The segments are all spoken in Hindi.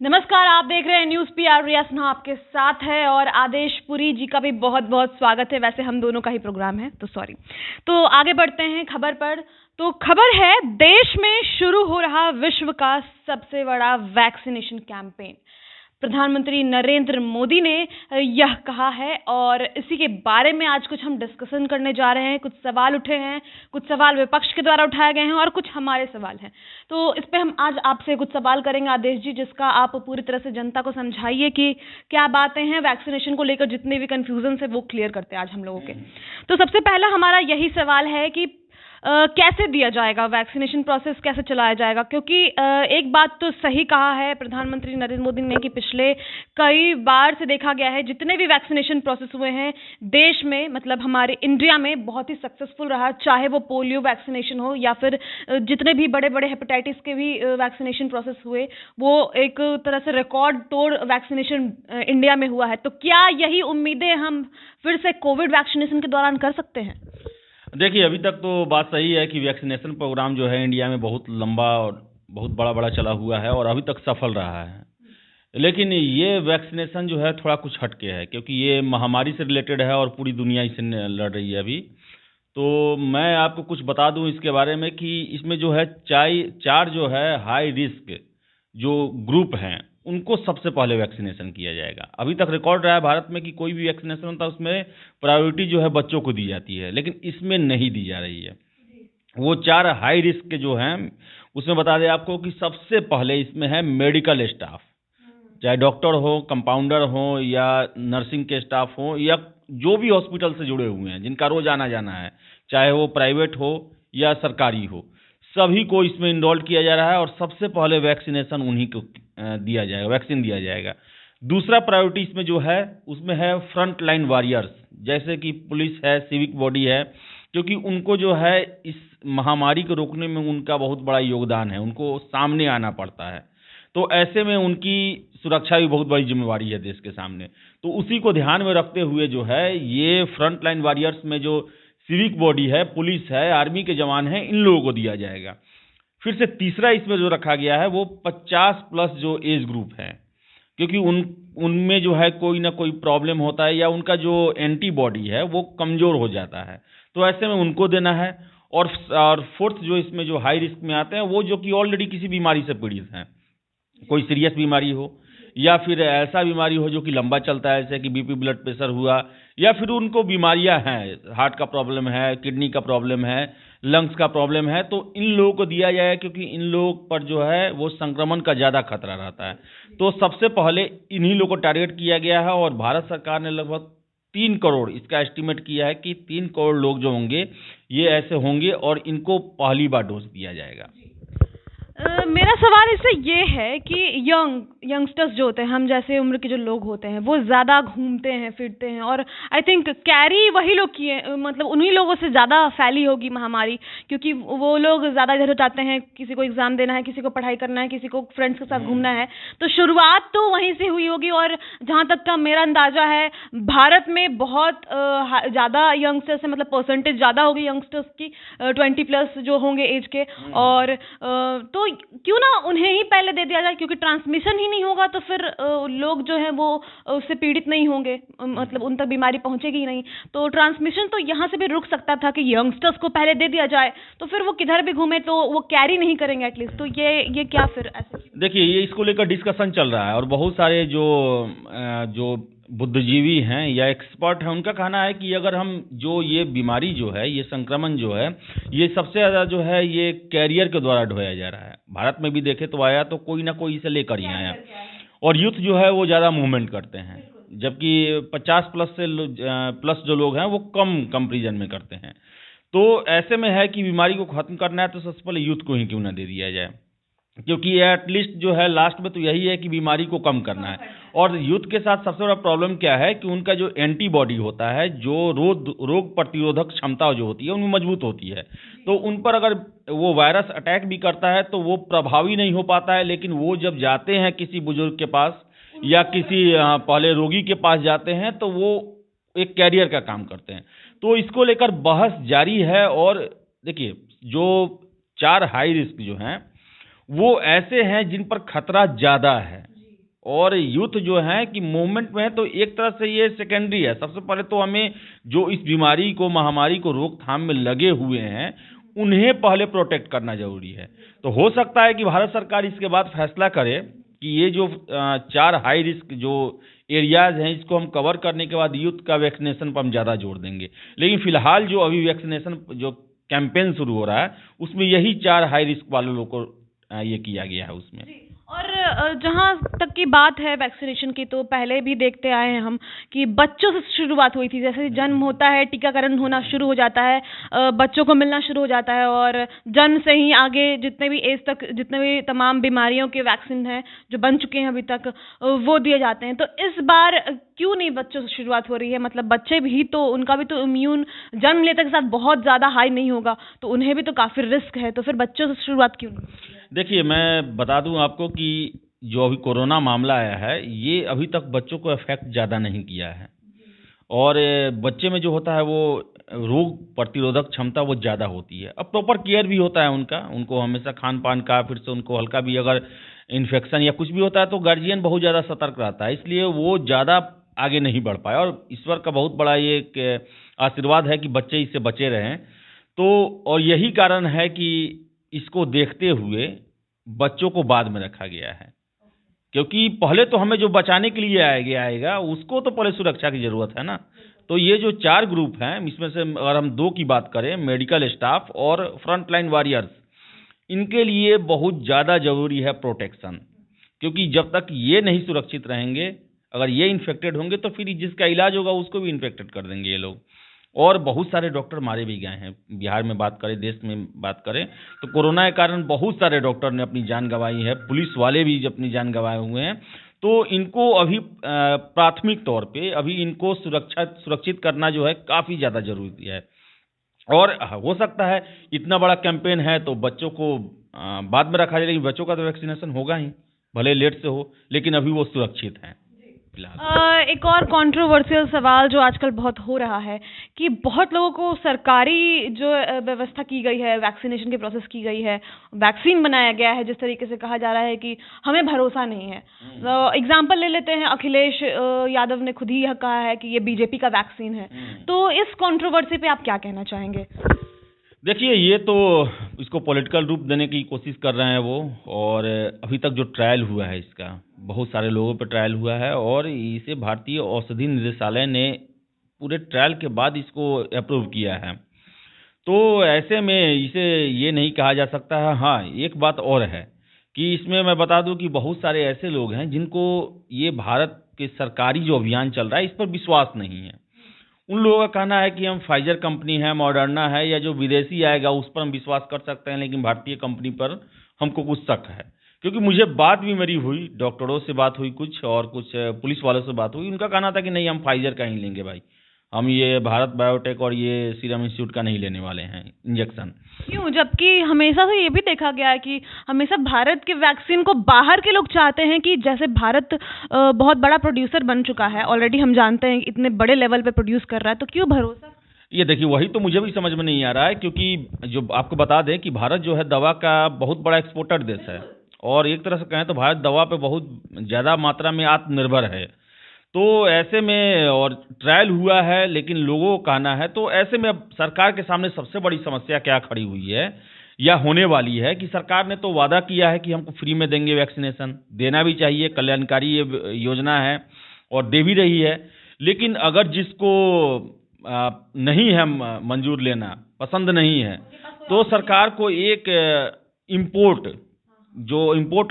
नमस्कार, आप देख रहे हैं न्यूज पीआर। रिया सिन्हा आपके साथ है और आदेश पुरी जी का भी बहुत बहुत स्वागत है। वैसे हम दोनों का ही प्रोग्राम है, तो सॉरी। तो आगे बढ़ते हैं खबर पर। तो खबर है, देश में शुरू हो रहा विश्व का सबसे बड़ा वैक्सीनेशन कैंपेन। प्रधानमंत्री नरेंद्र मोदी ने यह कहा है और इसी के बारे में आज कुछ हम डिस्कशन करने जा रहे हैं। कुछ सवाल उठे हैं, कुछ सवाल विपक्ष के द्वारा उठाए गए हैं और कुछ हमारे सवाल हैं। तो इस पे हम आज आपसे कुछ सवाल करेंगे आदेश जी, जिसका आप पूरी तरह से जनता को समझाइए कि क्या बातें हैं वैक्सीनेशन को लेकर, जितने भी कंफ्यूजन है वो क्लियर करते हैं आज हम लोगों के। तो सबसे पहला हमारा यही सवाल है कि कैसे दिया जाएगा वैक्सीनेशन प्रोसेस, कैसे चलाया जाएगा? क्योंकि एक बात तो सही कहा है प्रधानमंत्री नरेंद्र मोदी ने कि पिछले कई बार से देखा गया है जितने भी वैक्सीनेशन प्रोसेस हुए हैं देश में, मतलब हमारे इंडिया में, बहुत ही सक्सेसफुल रहा। चाहे वो पोलियो वैक्सीनेशन हो या फिर जितने भी बड़े बड़े हेपेटाइटिस के भी वैक्सीनेशन प्रोसेस हुए, वो एक तरह से रिकॉर्ड तोड़ वैक्सीनेशन इंडिया में हुआ है। तो क्या यही उम्मीदें हम फिर से कोविड वैक्सीनेशन के दौरान कर सकते हैं? देखिए, अभी तक तो बात सही है कि वैक्सीनेशन प्रोग्राम जो है इंडिया में बहुत लंबा और बहुत बड़ा चला हुआ है और अभी तक सफल रहा है। लेकिन ये वैक्सीनेशन जो है थोड़ा कुछ हटके है, क्योंकि ये महामारी से रिलेटेड है और पूरी दुनिया इससे लड़ रही है अभी। तो मैं आपको कुछ बता दूं इसके बारे में कि इसमें जो है चार जो है हाई रिस्क जो ग्रुप हैं उनको सबसे पहले वैक्सीनेशन किया जाएगा। अभी तक रिकॉर्ड रहा है भारत में कि कोई भी वैक्सीनेशन होता है उसमें प्रायोरिटी जो है बच्चों को दी जाती है, लेकिन इसमें नहीं दी जा रही है। वो चार हाई रिस्क के जो हैं उसमें बता दें आपको कि सबसे पहले इसमें है मेडिकल स्टाफ, चाहे डॉक्टर हो, कंपाउंडर हो या नर्सिंग के स्टाफ हो या जो भी हॉस्पिटल से जुड़े हुए हैं जिनका रोज आना जाना है, चाहे वो प्राइवेट हो या सरकारी हो, सभी को इसमें इनरोल किया जा रहा है और सबसे पहले वैक्सीनेशन उन्हीं को दिया जाएगा, वैक्सीन दिया जाएगा। दूसरा प्रायोरिटी इसमें जो है उसमें है फ्रंट लाइन वॉरियर्स, जैसे कि पुलिस है, सिविक बॉडी है, क्योंकि उनको जो है इस महामारी को रोकने में उनका बहुत बड़ा योगदान है, उनको सामने आना पड़ता है। तो ऐसे में उनकी सुरक्षा भी बहुत बड़ी जिम्मेवारी है देश के सामने। तो उसी को ध्यान में रखते हुए जो है ये फ्रंट लाइन वॉरियर्स में जो सिविक बॉडी है, पुलिस है, आर्मी के जवान हैं, इन लोगों को दिया जाएगा। फिर से तीसरा इसमें जो रखा गया है वो 50 प्लस जो एज ग्रुप है, क्योंकि उनमें जो है कोई ना कोई प्रॉब्लम होता है या उनका जो एंटीबॉडी है वो कमज़ोर हो जाता है, तो ऐसे में उनको देना है। और फोर्थ जो इसमें जो हाई रिस्क में आते हैं वो जो कि ऑलरेडी किसी बीमारी से पीड़ित हैं, कोई सीरियस बीमारी हो या फिर ऐसा बीमारी हो जो कि लंबा चलता है, जैसे कि बीपी, ब्लड प्रेशर हुआ, या फिर उनको बीमारियां हैं, हार्ट का प्रॉब्लम है, किडनी का प्रॉब्लम है, लंग्स का प्रॉब्लम है, तो इन लोगों को दिया जाए, क्योंकि इन लोगों पर जो है वो संक्रमण का ज़्यादा खतरा रहता है। तो सबसे पहले इन्हीं लोगों को टारगेट किया गया है और भारत सरकार ने लगभग 3 करोड़ इसका एस्टिमेट किया है कि 3 करोड़ लोग जो होंगे ये ऐसे होंगे और इनको पहली बार डोज दिया जाएगा। मेरा सवाल इससे ये है कि यंगस्टर्स जो होते हैं, हम जैसे उम्र के जो लोग होते हैं, वो ज़्यादा घूमते हैं, फिरते हैं और आई थिंक कैरी वही लोग किए, मतलब उन्हीं लोगों से ज़्यादा फैली होगी महामारी, क्योंकि वो लोग ज़्यादा इधर जाते हैं, किसी को एग्ज़ाम देना है, किसी को पढ़ाई करना है, किसी को फ्रेंड्स के साथ घूमना है। तो शुरुआत तो वहीं से हुई होगी और जहाँ तक का मेरा अंदाज़ा है भारत में बहुत ज़्यादा यंगस्टर्स है, मतलब परसेंटेज ज़्यादा होगी यंगस्टर्स की, 20 प्लस जो होंगे एज के। और तो क्यों ना उन्हें ही पहले दे दिया जाए, क्योंकि ट्रांसमिशन ही नहीं होगा तो फिर लोग जो है वो उससे पीड़ित नहीं होंगे, मतलब उन तक बीमारी पहुंचेगी ही नहीं। तो ट्रांसमिशन तो यहाँ से भी रुक सकता था कि यंगस्टर्स को पहले दे दिया जाए, तो फिर वो किधर भी घूमे तो वो कैरी नहीं करेंगे एटलीस्ट। तो ये क्या फिर ऐसे? देखिए, ये इसको लेकर डिस्कशन चल रहा है और बहुत सारे जो बुद्धिजीवी हैं या एक्सपर्ट हैं उनका कहना है कि अगर हम जो ये बीमारी जो है, ये संक्रमण जो है, ये सबसे ज़्यादा जो है ये कैरियर के द्वारा ढोया जा रहा है। भारत में भी देखे तो आया तो कोई ना कोई इसे लेकर ही आया, और यूथ जो है वो ज़्यादा मूवमेंट करते हैं, जबकि 50 प्लस से प्लस जो लोग हैं वो कम कंपेरिजन में करते हैं। तो ऐसे में है कि बीमारी को ख़त्म करना है तो सबसे पहले यूथ को ही क्यों ना दे दिया जाए, क्योंकि एटलीस्ट जो है लास्ट में तो यही है कि बीमारी को कम करना है। और यूथ के साथ सबसे बड़ा प्रॉब्लम क्या है कि उनका जो एंटीबॉडी होता है, जो रोग प्रतिरोधक क्षमता जो होती है उनमें मजबूत होती है, तो उन पर अगर वो वायरस अटैक भी करता है तो वो प्रभावी नहीं हो पाता है। लेकिन वो जब जाते हैं किसी बुजुर्ग के पास या किसी पहले रोगी के पास जाते हैं तो वो एक कैरियर का काम करते हैं। तो इसको लेकर बहस जारी है। और देखिए, जो 4 हाई रिस्क जो हैं वो ऐसे हैं जिन पर खतरा ज़्यादा है, और यूथ जो है कि मूवमेंट में है, तो एक तरह से ये सेकेंडरी है। सबसे पहले तो हमें जो इस बीमारी को, महामारी को रोकथाम में लगे हुए हैं, उन्हें पहले प्रोटेक्ट करना जरूरी है। तो हो सकता है कि भारत सरकार इसके बाद फैसला करे कि ये जो 4 हाई रिस्क जो एरियाज हैं, इसको हम कवर करने के बाद यूथ का वैक्सीनेशन पर हम ज़्यादा जोर देंगे। लेकिन फिलहाल जो अभी वैक्सीनेशन जो कैंपेन शुरू हो रहा है, उसमें यही 4 हाई रिस्क वाले लोगों को ये किया गया है उसमें। और जहाँ तक की बात है वैक्सीनेशन की, तो पहले भी देखते आए हैं हम कि बच्चों से शुरुआत हुई थी। जैसे जन्म होता है, टीकाकरण होना शुरू हो जाता है, बच्चों को मिलना शुरू हो जाता है, और जन्म से ही आगे जितने भी एज तक जितने भी तमाम बीमारियों के वैक्सीन हैं जो बन चुके हैं अभी तक, वो दिए जाते हैं। तो इस बार क्यों नहीं बच्चों से शुरुआत हो रही है? मतलब बच्चे भी तो, उनका भी तो इम्यून जन्म लेते के साथ बहुत ज़्यादा हाई नहीं होगा, तो उन्हें भी तो काफ़ी रिस्क है। तो फिर बच्चों से शुरुआत क्यों नहीं? देखिए, मैं बता दूं आपको कि जो अभी कोरोना मामला आया है, ये अभी तक बच्चों को अफेक्ट ज़्यादा नहीं किया है। और बच्चे में जो होता है वो रोग प्रतिरोधक क्षमता वो ज़्यादा होती है। अब प्रॉपर केयर भी होता है उनको हमेशा खान पान का, फिर से उनको हल्का भी अगर इन्फेक्शन या कुछ भी होता है तो गार्जियन बहुत ज़्यादा सतर्क रहता है, इसलिए वो ज़्यादा आगे नहीं बढ़ पाया। और ईश्वर का बहुत बड़ा ये एक आशीर्वाद है कि बच्चे इससे बचे रहें। तो और यही कारण है कि इसको देखते हुए बच्चों को बाद में रखा गया है, क्योंकि पहले तो हमें जो बचाने के लिए आएगा उसको तो पहले सुरक्षा की ज़रूरत है ना। तो ये जो 4 ग्रुप हैं, इसमें से अगर हम 2 की बात करें, मेडिकल स्टाफ और फ्रंट लाइन वॉरियर्स, इनके लिए बहुत ज़्यादा ज़रूरी है प्रोटेक्शन। क्योंकि जब तक ये नहीं सुरक्षित रहेंगे, अगर ये इन्फेक्टेड होंगे तो फिर जिसका इलाज होगा उसको भी इन्फेक्टेड कर देंगे ये लोग। और बहुत सारे डॉक्टर मारे भी गए हैं। बिहार में बात करें, देश में बात करें, तो कोरोना के कारण बहुत सारे डॉक्टर ने अपनी जान गंवाई है, पुलिस वाले भी अपनी जान गंवाए हुए हैं। तो इनको अभी प्राथमिक तौर पे अभी इनको सुरक्षित करना जो है काफ़ी ज़्यादा ज़रूरी है। और हो सकता है इतना बड़ा कैंपेन है तो बच्चों को बाद में रखा जाए, लेकिन बच्चों का तो वैक्सीनेशन होगा ही, भले लेट से हो, लेकिन अभी वो सुरक्षित हैं। एक और कंट्रोवर्शियल सवाल जो आजकल बहुत हो रहा है कि बहुत लोगों को सरकारी जो व्यवस्था की गई है, वैक्सीनेशन की प्रोसेस की गई है, वैक्सीन बनाया गया है, जिस तरीके से कहा जा रहा है कि हमें भरोसा नहीं है। तो एग्जांपल ले लेते हैं, अखिलेश यादव ने खुद ही यह कहा है कि ये बीजेपी का वैक्सीन है। तो इस कंट्रोवर्सी पे आप क्या कहना चाहेंगे? देखिए, ये तो इसको पॉलिटिकल रूप देने की कोशिश कर रहे हैं वो। और अभी तक जो ट्रायल हुआ है इसका, बहुत सारे लोगों पर ट्रायल हुआ है, और इसे भारतीय औषधि निदेशालय ने पूरे ट्रायल के बाद इसको अप्रूव किया है। तो ऐसे में इसे ये नहीं कहा जा सकता है। हाँ, एक बात और है कि इसमें मैं बता दूं कि बहुत सारे ऐसे लोग हैं जिनको ये भारत के सरकारी जो अभियान चल रहा है इस पर विश्वास नहीं है। उन लोगों का कहना है कि हम फाइजर कंपनी है, मॉडर्ना है, या जो विदेशी आएगा उस पर हम विश्वास कर सकते हैं, लेकिन भारतीय कंपनी पर हमको कुछ शक है। क्योंकि मुझे बात भी मेरी हुई, डॉक्टरों से बात हुई कुछ, और कुछ पुलिस वालों से बात हुई। उनका कहना था कि नहीं, हम फाइजर का ही लेंगे भाई, हम ये भारत बायोटेक और ये सीरम इंस्टीट्यूट का नहीं लेने वाले हैं इंजेक्शन। क्यों? जबकि हमेशा से ये भी देखा गया है कि हमेशा भारत के वैक्सीन को बाहर के लोग चाहते हैं, कि जैसे भारत बहुत बड़ा प्रोड्यूसर बन चुका है ऑलरेडी, हम जानते हैं इतने बड़े लेवल पे प्रोड्यूस कर रहा है, तो क्यों भरोसा? ये देखिए, वही तो मुझे भी समझ में नहीं आ रहा है। क्योंकि जो आपको बता दें कि भारत जो है दवा का बहुत बड़ा एक्सपोर्टर देश है, और एक तरह से कहें तो भारत दवा पे बहुत ज़्यादा मात्रा में आत्मनिर्भर है। तो ऐसे में, और ट्रायल हुआ है लेकिन लोगों को कहना है, तो ऐसे में अब सरकार के सामने सबसे बड़ी समस्या क्या खड़ी हुई है या होने वाली है कि सरकार ने तो वादा किया है कि हमको फ्री में देंगे वैक्सीनेशन, देना भी चाहिए, कल्याणकारी ये योजना है और दे भी रही है। लेकिन अगर जिसको नहीं है मंजूर लेना, पसंद नहीं है, तो सरकार को एक इम्पोर्ट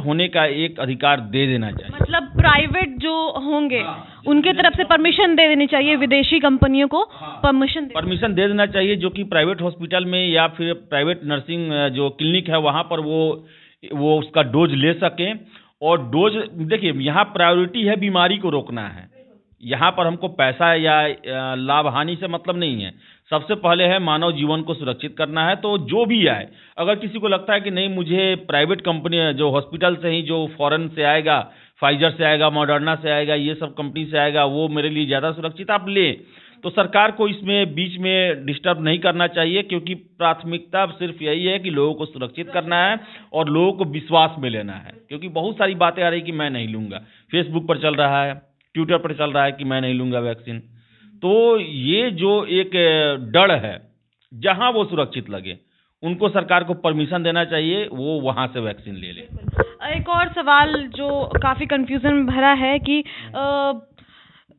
होने का एक अधिकार दे देना चाहिए। मतलब प्राइवेट जो होंगे उनके तरफ से परमिशन दे देनी चाहिए, विदेशी कंपनियों को परमिशन दे देना चाहिए, जो कि प्राइवेट हॉस्पिटल में या फिर प्राइवेट नर्सिंग जो क्लिनिक है वहाँ पर वो उसका डोज ले सकें। और डोज, देखिए, यहाँ प्रायोरिटी है बीमारी को रोकना है, यहाँ पर हमको पैसा या लाभ हानि से मतलब नहीं है। सबसे पहले है मानव जीवन को सुरक्षित करना है। तो जो भी आए, अगर किसी को लगता है कि नहीं, मुझे प्राइवेट कंपनी जो हॉस्पिटल से ही, जो फॉरेन से आएगा, फाइजर से आएगा, मॉडर्ना से आएगा, ये सब कंपनी से आएगा, वो मेरे लिए ज़्यादा सुरक्षित, आप ले। तो सरकार को इसमें बीच में डिस्टर्ब नहीं करना चाहिए, क्योंकि प्राथमिकता सिर्फ यही है कि लोगों को सुरक्षित करना है और लोगों को विश्वास में लेना है। क्योंकि बहुत सारी बातें आ रही कि मैं नहीं लूँगा, फेसबुक पर चल रहा है, ट्विटर पर चल रहा है कि मैं नहीं लूँगा वैक्सीन। तो ये जो एक डर है, जहाँ वो सुरक्षित लगे उनको सरकार को परमिशन देना चाहिए, वो वहाँ से वैक्सीन ले ले। एक और सवाल जो काफ़ी कंफ्यूजन भरा है कि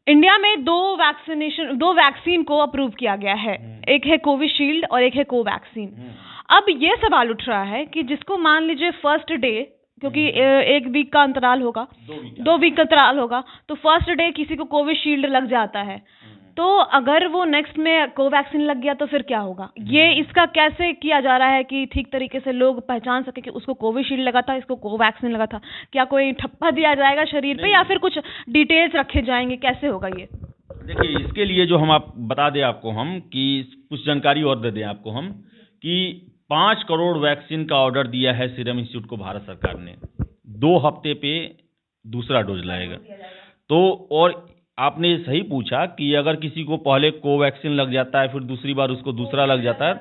इंडिया में दो वैक्सीन को अप्रूव किया गया है, एक है कोविशील्ड और एक है कोवैक्सीन। अब ये सवाल उठ रहा है कि जिसको मान लीजिए फर्स्ट डे, क्योंकि एक वीक का अंतराल होगा, 2 वीक का अंतराल होगा, तो फर्स्ट डे किसी को कोविशील्ड लग जाता है, तो अगर वो नेक्स्ट में कोवैक्सीन लग गया तो फिर क्या होगा? ये इसका कैसे किया जा रहा है कि ठीक तरीके से लोग पहचान सके कि उसको कोविशील्ड लगा था, इसको कोवैक्सीन लगा था? क्या कोई ठप्पा दिया जाएगा शरीर पे या फिर कुछ डिटेल्स रखे जाएंगे? कैसे होगा ये? देखिए, इसके लिए जो हम आप बता दें आपको हम कि कुछ जानकारी और दे दें आपको हम कि 5 करोड़ वैक्सीन का ऑर्डर दिया है सीरम इंस्टीट्यूट को भारत सरकार ने। 2 हफ्ते पे दूसरा डोज लाएगा। तो और आपने सही पूछा कि अगर किसी को पहले कोवैक्सीन लग जाता है, फिर दूसरी बार उसको दूसरा लग जाता है,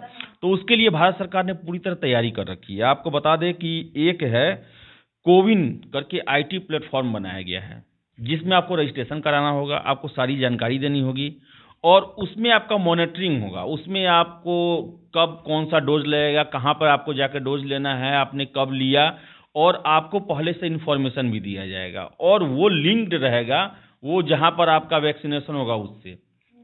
तो उसके लिए भारत सरकार ने पूरी तरह तैयारी कर रखी है। आपको बता दें कि एक है कोविन करके IT प्लेटफॉर्म बनाया गया है, जिसमें आपको रजिस्ट्रेशन कराना होगा, आपको सारी जानकारी देनी होगी और उसमें आपका मॉनिटरिंग होगा। उसमें आपको कब कौन सा डोज लगेगा, कहाँ पर आपको जाकर डोज लेना है, आपने कब लिया, और आपको पहले से इन्फॉर्मेशन भी दिया जाएगा और वो लिंक्ड रहेगा वो जहाँ पर आपका वैक्सीनेशन होगा उससे,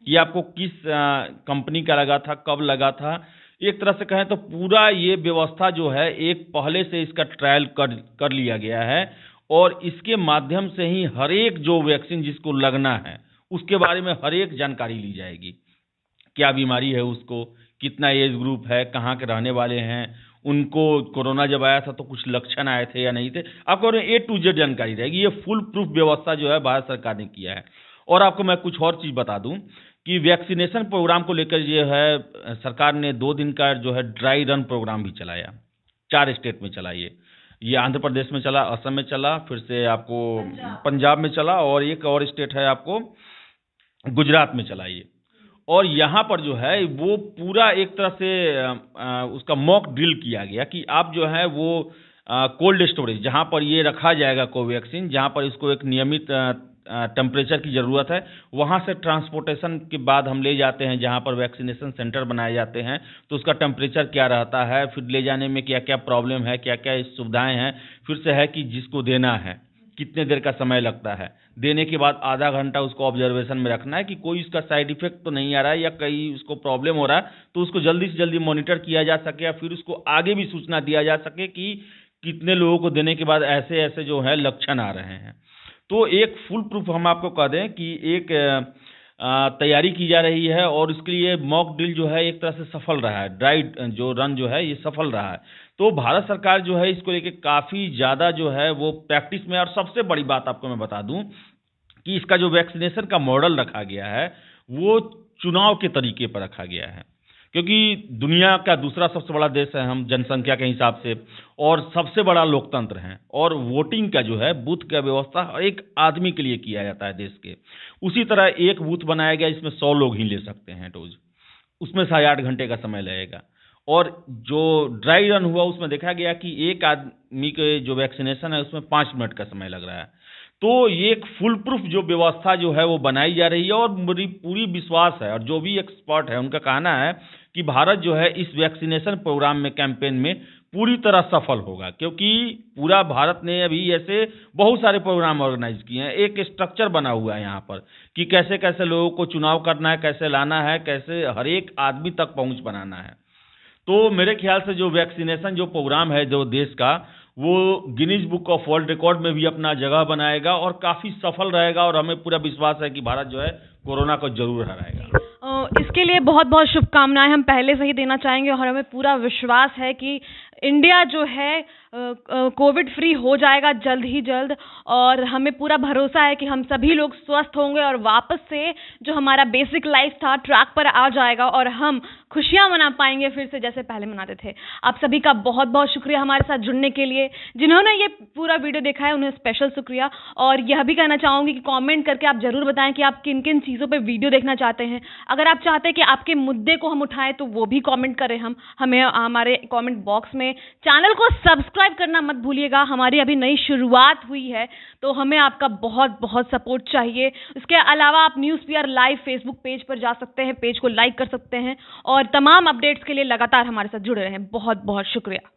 कि आपको किस कंपनी का लगा था, कब लगा था। एक तरह से कहें तो पूरा ये व्यवस्था जो है एक पहले से इसका ट्रायल कर लिया गया है और इसके माध्यम से ही हर एक जो वैक्सीन जिसको लगना है उसके बारे में हर एक जानकारी ली जाएगी। क्या बीमारी है उसको, कितना एज ग्रुप है, कहाँ के रहने वाले हैं, उनको कोरोना जब आया था तो कुछ लक्षण आए थे या नहीं थे, आपको A to Z जानकारी रहेगी। ये फुल प्रूफ व्यवस्था जो है भारत सरकार ने किया है। और आपको मैं कुछ और चीज़ बता दूं कि वैक्सीनेशन प्रोग्राम को लेकर जो है सरकार ने 2 दिन का जो है ड्राई रन प्रोग्राम भी चलाया। 4 स्टेट में चला ये आंध्र प्रदेश में चला, असम में चला, फिर से आपको पंजाब में चला और एक और स्टेट है आपको गुजरात में चला ये। और यहाँ पर जो है वो पूरा एक तरह से उसका मॉक ड्रिल किया गया कि आप जो है वो कोल्ड स्टोरेज जहाँ पर ये रखा जाएगा कोवैक्सीन, जहाँ पर इसको एक नियमित टेम्परेचर की ज़रूरत है, वहाँ से ट्रांसपोर्टेशन के बाद हम ले जाते हैं जहाँ पर वैक्सीनेशन सेंटर बनाए जाते हैं, तो उसका टेम्परेचर क्या रहता है, फिर ले जाने में क्या क्या प्रॉब्लम है, क्या क्या सुविधाएँ हैं, फिर से है कि जिसको देना है कितने देर का समय लगता है, देने के बाद आधा घंटा उसको ऑब्जर्वेशन में रखना है कि कोई इसका साइड इफेक्ट तो नहीं आ रहा है या कहीं उसको प्रॉब्लम हो रहा है, तो उसको जल्दी से जल्दी मॉनिटर किया जा सके या फिर उसको आगे भी सूचना दिया जा सके कि कितने लोगों को देने के बाद ऐसे ऐसे जो है लक्षण आ रहे हैं। तो एक फुल प्रूफ हम आपको कह दें कि एक तैयारी की जा रही है और इसके लिए मॉक ड्रिल जो है एक तरह से सफल रहा है, ड्राई जो रन जो है ये सफल रहा है। तो भारत सरकार जो है इसको लेके काफ़ी ज़्यादा जो है वो प्रैक्टिस में। और सबसे बड़ी बात आपको मैं बता दूं कि इसका जो वैक्सीनेशन का मॉडल रखा गया है वो चुनाव के तरीके पर रखा गया है, क्योंकि दुनिया का दूसरा सबसे बड़ा देश है हम जनसंख्या के हिसाब से और सबसे बड़ा लोकतंत्र है और वोटिंग का जो है बूथ का व्यवस्था हर एक आदमी के लिए किया जाता है देश के। उसी तरह एक बूथ बनाया गया जिसमें 100 लोग ही ले सकते हैं डोज, उसमें 8.5 घंटे का समय लगेगा। और जो ड्राई रन हुआ उसमें देखा गया कि एक आदमी के जो वैक्सीनेशन है उसमें 5 मिनट का समय लग रहा है। तो ये एक फुल प्रूफ जो व्यवस्था जो है वो बनाई जा रही है और मेरी पूरी विश्वास है और जो भी एक्सपर्ट है उनका कहना है कि भारत जो है इस वैक्सीनेशन प्रोग्राम में कैंपेन में पूरी तरह सफल होगा, क्योंकि पूरा भारत ने अभी ऐसे बहुत सारे प्रोग्राम ऑर्गेनाइज किए हैं। एक स्ट्रक्चर बना हुआ है यहाँ पर कि कैसे कैसे लोगों को चुनाव करना है, कैसे लाना है, कैसे हर एक आदमी तक पहुँच बनाना है। तो मेरे ख्याल से जो वैक्सीनेशन जो प्रोग्राम है जो देश का, वो Guinness book of world record में भी अपना जगह बनाएगा और काफ़ी सफल रहेगा और हमें पूरा विश्वास है कि भारत जो है कोरोना को जरूर हराएगा। इसके लिए बहुत बहुत शुभकामनाएं हम पहले से ही देना चाहेंगे और हमें पूरा विश्वास है कि इंडिया जो है कोविड फ्री हो जाएगा जल्द ही जल्द, और हमें पूरा भरोसा है कि हम सभी लोग स्वस्थ होंगे और वापस से जो हमारा बेसिक लाइफ था ट्रैक पर आ जाएगा और हम खुशियां मना पाएंगे फिर से जैसे पहले मनाते थे। आप सभी का बहुत बहुत शुक्रिया हमारे साथ जुड़ने के लिए। जिन्होंने ये पूरा वीडियो देखा है उन्हें स्पेशल शुक्रिया। और यह भी कहना चाहूंगी कि कमेंट करके आप जरूर बताएं कि आप किन किन चीज़ों पे वीडियो देखना चाहते हैं। अगर आप चाहते हैं कि आपके मुद्दे को हम उठाएं तो वो भी कमेंट करें, हमें हमारे कमेंट बॉक्स में। चैनल को सब्सक्राइब करना मत भूलिएगा, हमारी अभी नई शुरुआत हुई है तो हमें आपका बहुत बहुत सपोर्ट चाहिए। इसके अलावा आप news PR live Facebook page पर जा सकते हैं, पेज को लाइक कर सकते हैं और तमाम अपडेट्स के लिए लगातार हमारे साथ जुड़े रहें। बहुत बहुत शुक्रिया।